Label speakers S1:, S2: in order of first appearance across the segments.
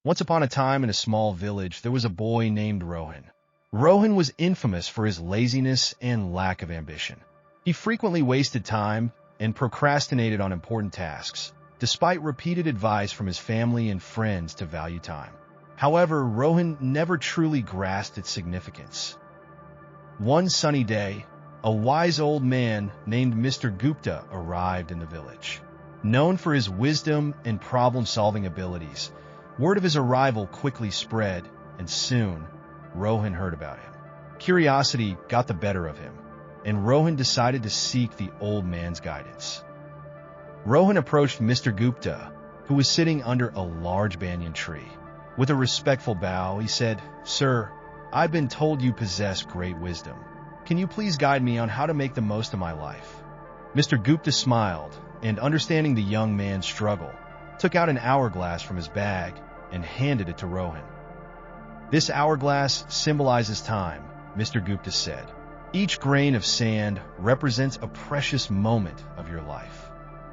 S1: Once upon a time in a small village, there was a boy named Rohan. Rohan was infamous for his laziness and lack of ambition. He frequently wasted time and procrastinated on important tasks, despite repeated advice from his family and friends to value time. However, Rohan never truly grasped its significance. One sunny day, a wise old man named Mr. Gupta arrived in the village. Known for his wisdom and problem-solving abilities, word of his arrival quickly spread, and soon, Rohan heard about him. Curiosity got the better of him, and Rohan decided to seek the old man's guidance. Rohan approached Mr. Gupta, who was sitting under a large banyan tree. With a respectful bow, he said, "Sir, I've been told you possess great wisdom. Can you please guide me on how to make the most of my life?" Mr. Gupta smiled, and understanding the young man's struggle, took out an hourglass from his bag and handed it to Rohan. "This hourglass symbolizes time," Mr. Gupta said. "Each grain of sand represents a precious moment of your life."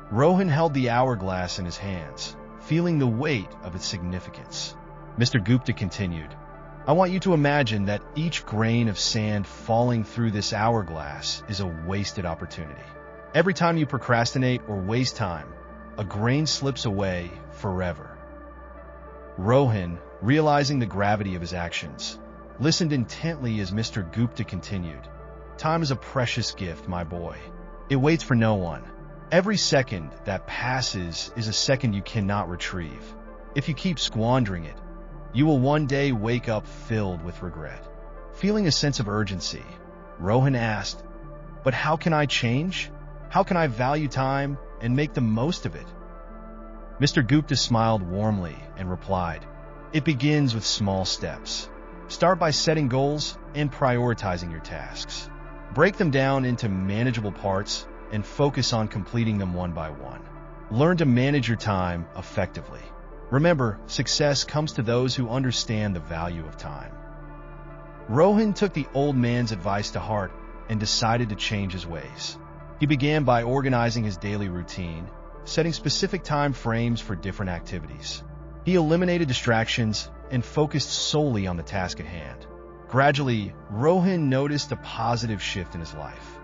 S1: Rohan held the hourglass in his hands, feeling the weight of its significance. Mr. Gupta continued, "I want you to imagine that each grain of sand falling through this hourglass is a wasted opportunity. Every time you procrastinate or waste time, a grain slips away forever." Rohan, realizing the gravity of his actions, listened intently as Mr. Gupta continued, "Time is a precious gift, my boy. It waits for no one. Every second that passes is a second you cannot retrieve. If you keep squandering it, you will one day wake up filled with regret." Feeling a sense of urgency, Rohan asked, "But how can I change? How can I value time and make the most of it?" Mr. Gupta smiled warmly and replied, "It begins with small steps. Start by setting goals and prioritizing your tasks. Break them down into manageable parts and focus on completing them one by one. Learn to manage your time effectively. Remember, success comes to those who understand the value of time." Rohan took the old man's advice to heart and decided to change his ways. He began by organizing his daily routine, setting specific time frames for different activities. He eliminated distractions and focused solely on the task at hand. Gradually, Rohan noticed a positive shift in his life.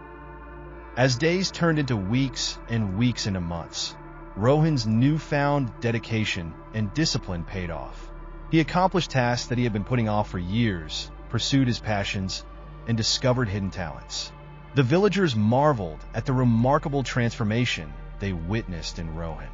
S1: As days turned into weeks and weeks into months, Rohan's newfound dedication and discipline paid off. He accomplished tasks that he had been putting off for years, pursued his passions, and discovered hidden talents. The villagers marveled at the remarkable transformation they witnessed in Rohan.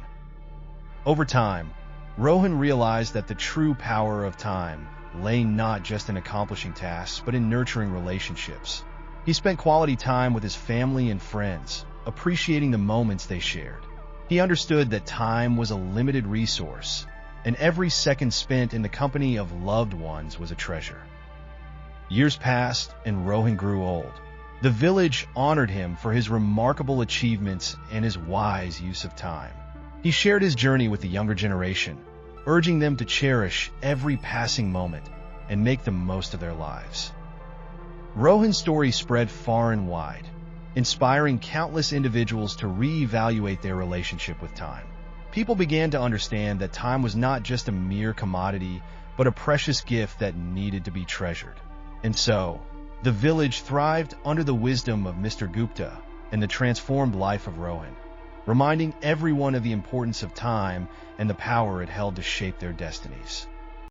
S1: Over time, Rohan realized that the true power of time lay not just in accomplishing tasks, but in nurturing relationships. He spent quality time with his family and friends, appreciating the moments they shared. He understood that time was a limited resource, and every second spent in the company of loved ones was a treasure. Years passed, and Rohan grew old. The village honored him for his remarkable achievements and his wise use of time. He shared his journey with the younger generation, urging them to cherish every passing moment and make the most of their lives. Rohan's story spread far and wide, inspiring countless individuals to reevaluate their relationship with time. People began to understand that time was not just a mere commodity, but a precious gift that needed to be treasured. And so, the village thrived under the wisdom of Mr. Gupta and the transformed life of Rohan, reminding everyone of the importance of time and the power it held to shape their destinies.